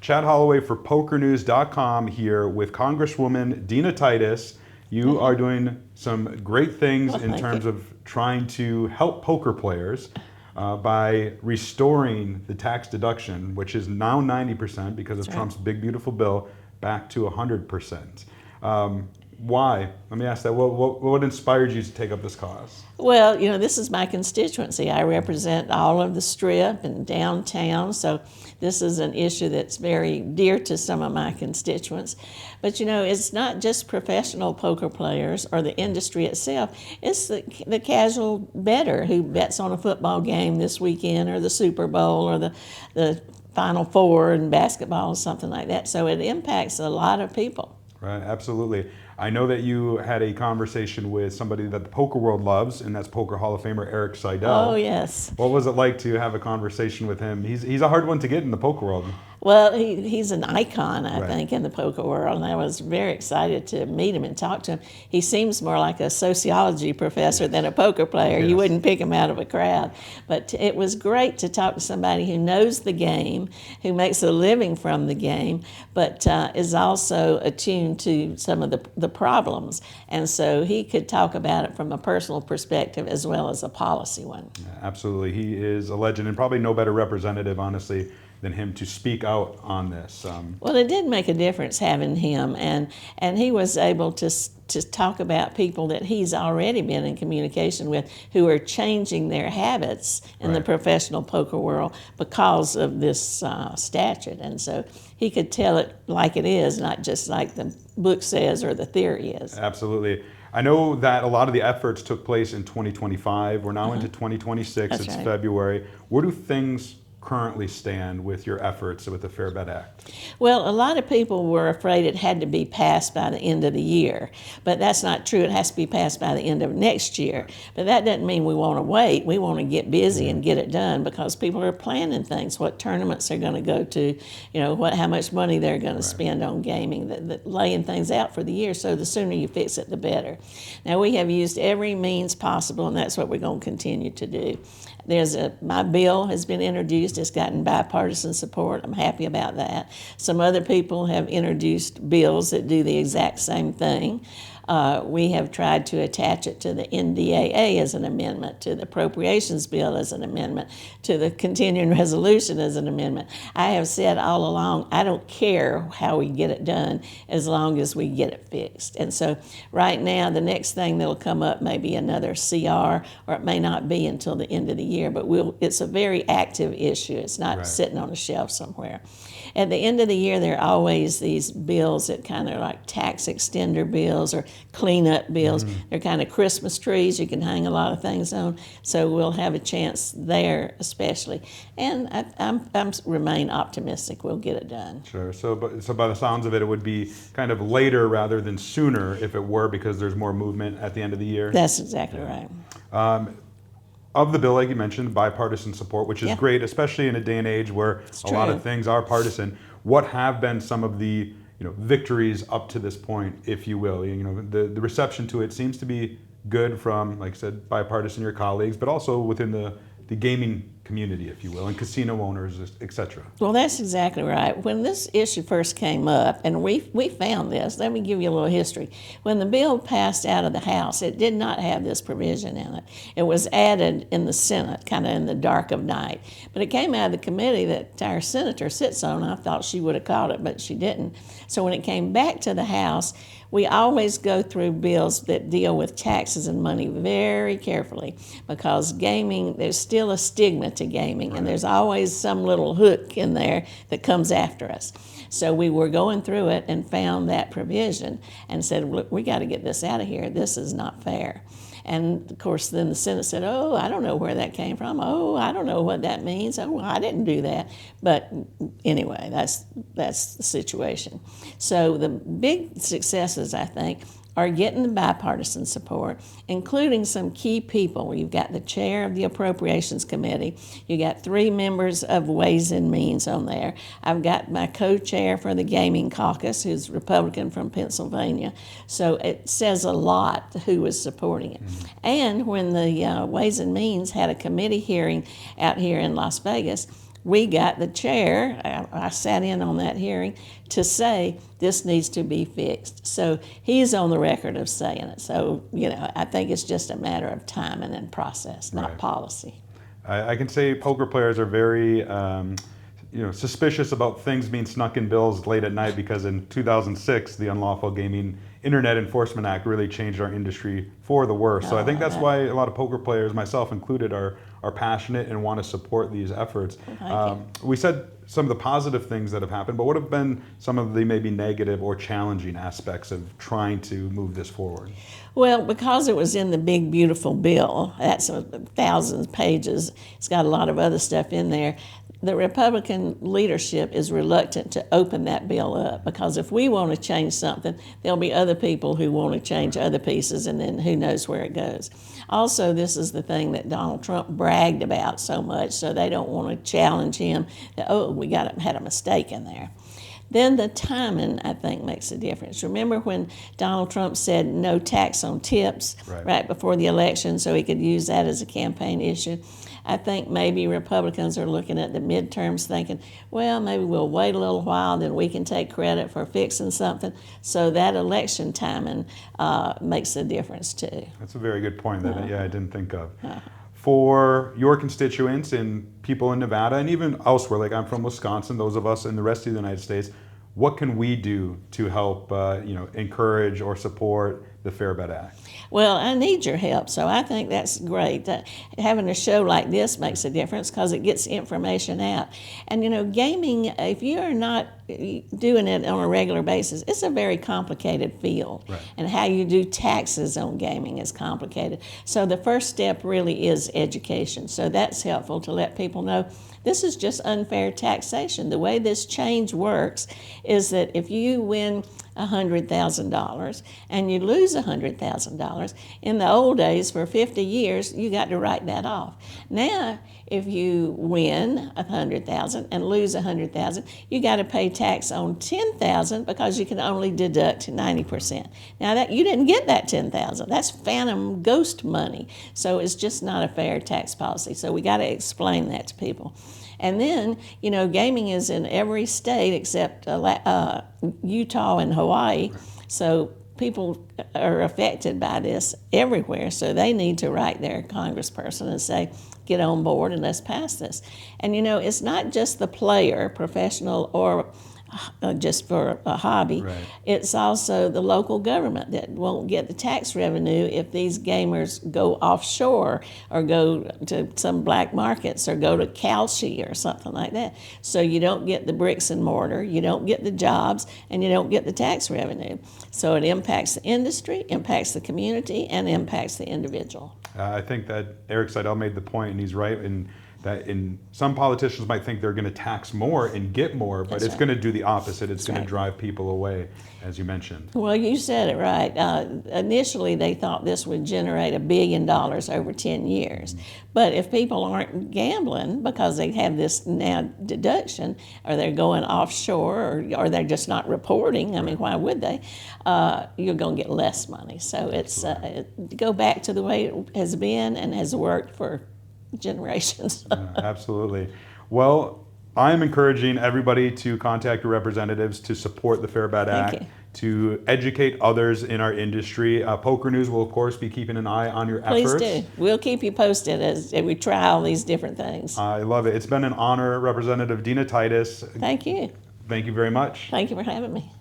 Chad Holloway for PokerNews.com here with Congresswoman Dina Titus. You are doing some great things in terms of trying to help poker players by restoring the tax deduction, which is now 90% because of Trump's big, beautiful bill, back to 100%. Why? Let me ask that. What inspired you to take up this cause? Well, this is my constituency. I represent all of the Strip and downtown, so this is an issue that's very dear to some of my constituents. But it's not just professional poker players or the industry itself. It's the casual bettor who bets on a football game this weekend or the Super Bowl or the Final Four in basketball or something like that. So it impacts a lot of people. Right, absolutely. I know that you had a conversation with somebody that the poker world loves, and that's Poker Hall of Famer Eric Seidel. Oh, yes. What was it like to have a conversation with him? He's a hard one to get in the poker world. Well, he's an icon, I think, in the poker world, and I was very excited to meet him and talk to him. He seems more like a sociology professor than a poker player. You wouldn't pick him out of a crowd. But it was great to talk to somebody who knows the game, who makes a living from the game, but is also attuned to some of the problems. And so he could talk about it from a personal perspective as well as a policy one. Yeah, absolutely. He is a legend, and probably no better representative, honestly, than him to speak out on this. Well, it did make a difference having him, and he was able to talk about people that he's already been in communication with who are changing their habits in the professional poker world because of this statute. And so he could tell it like it is, not just like the book says or the theory is. Absolutely. I know that a lot of the efforts took place in 2025. We're now into 2026. That's right. February. Where do things currently stand with your efforts with the Fair Bet Act? Well, a lot of people were afraid it had to be passed by the end of the year, but that's not true. It has to be passed by the end of next year. But that doesn't mean we want to wait. We want to get busy and get it done because people are planning things, what tournaments they're going to go to, how much money they're going to spend on gaming, laying things out for the year. So the sooner you fix it, the better. Now, we have used every means possible, and that's what we're going to continue to do. My bill has been introduced. It's gotten bipartisan support. I'm happy about that. Some other people have introduced bills that do the exact same thing. We have tried to attach it to the NDAA as an amendment, to the appropriations bill as an amendment, to the continuing resolution as an amendment. I have said all along, I don't care how we get it done as long as we get it fixed. And so right now, the next thing that'll come up may be another CR, or it may not be until the end of the year, but it's a very active issue. It's not sitting on a shelf somewhere. At the end of the year, there are always these bills that kind of like tax extender bills or cleanup bills. They're kind of Christmas trees you can hang a lot of things on. So we'll have a chance there especially. And I remain optimistic we'll get it done. Sure. So by the sounds of it, it would be kind of later rather than sooner if it were, because there's more movement at the end of the year. That's exactly right. Of the bill, like you mentioned, bipartisan support, which is great, especially in a day and age where a lot of things are partisan. What have been some of the victories up to this point, if you will? The reception to it seems to be good from, like I said, bipartisan, your colleagues, but also within the gaming community, if you will, and casino owners, etc. Well, that's exactly right. When this issue first came up, and we found this, let me give you a little history. When the bill passed out of the House, it did not have this provision in it. It was added in the Senate, kind of in the dark of night. But it came out of the committee that our senator sits on. I thought she would have caught it, but she didn't. So when it came back to the House, we always go through bills that deal with taxes and money very carefully because gaming, there's still a stigma to gaming, and there's always some little hook in there that comes after us. So we were going through it and found that provision and said, look, we got to get this out of here. This is not fair. And, of course, then the Senate said, oh, I don't know where that came from. Oh, I don't know what that means. Oh, I didn't do that. But anyway, that's the situation. So the big successes, I think, are getting the bipartisan support, including some key people. You've got the chair of the Appropriations Committee. You got 3 members of Ways and Means on there. I've got my co-chair for the Gaming Caucus, who's Republican from Pennsylvania. So it says a lot who was supporting it. And when the Ways and Means had a committee hearing out here in Las Vegas, we got the chair, I sat in on that hearing, to say this needs to be fixed. So he's on the record of saying it. So, I think it's just a matter of timing and process, not policy. I can say poker players are very suspicious about things being snuck in bills late at night, because in 2006, the Unlawful Gaming Internet Enforcement Act really changed our industry for the worse. So I think that's why a lot of poker players, myself included, are passionate and want to support these efforts. We said some of the positive things that have happened, but what have been some of the maybe negative or challenging aspects of trying to move this forward? Well, because it was in the big, beautiful bill, that's thousands of pages, it's got a lot of other stuff in there. The Republican leadership is reluctant to open that bill up, because if we want to change something, there'll be other people who want to change other pieces, and then who knows where it goes. Also, this is the thing that Donald Trump bragged about so much, so they don't want to challenge him that, oh, we had a mistake in there. Then the timing, I think, makes a difference. Remember when Donald Trump said no tax on tips right before the election, so he could use that as a campaign issue? I think maybe Republicans are looking at the midterms thinking, well, maybe we'll wait a little while, then we can take credit for fixing something. So that election timing makes a difference too. That's a very good point that I didn't think of. For your constituents and people in Nevada and even elsewhere, like I'm from Wisconsin, those of us in the rest of the United States, what can we do to help encourage or support the Fair Bet Act? Well, I need your help, so I think that's great. Having a show like this makes a difference because it gets information out. And gaming, if you're not doing it on a regular basis, it's a very complicated field. And how you do taxes on gaming is complicated. So the first step really is education. So that's helpful to let people know this is just unfair taxation. The way this change works is that if you win $100,000 and you lose $100,000, in the old days for 50 years you got to write that off. Now if you win $100,000 and lose $100,000, you got to pay tax on $10,000 because you can only deduct 90%. Now that you didn't get that $10,000, that's phantom ghost money. So it's just not a fair tax policy. So we got to explain that to people. And then, gaming is in every state except Utah and Hawaii. So people are affected by this everywhere. So they need to write their congressperson and say, get on board and let's pass this. And, it's not just the player, professional or just for a hobby. It's also the local government that won't get the tax revenue if these gamers go offshore or go to some black markets or go to Calci or something like that. So you don't get the bricks and mortar, you don't get the jobs, and you don't get the tax revenue. So it impacts the industry, impacts the community, and impacts the individual. I think that Eric Seidel made the point, and he's right, that some politicians might think they're going to tax more and get more, but it's going to do the opposite. It's going to drive people away, as you mentioned. Well, you said it right. Initially, they thought this would generate $1 billion over 10 years. But if people aren't gambling because they have this now deduction, or they're going offshore, or they're just not reporting, I mean, why would they? You're going to get less money. So it's go back to the way it has been and has worked for generations. Absolutely. Well, I'm encouraging everybody to contact your representatives to support the Fair Bet Act, to educate others in our industry. Poker News will, of course, be keeping an eye on your efforts. Please do. We'll keep you posted as we try all these different things. I love it. It's been an honor, Representative Dina Titus. Thank you. Thank you very much. Thank you for having me.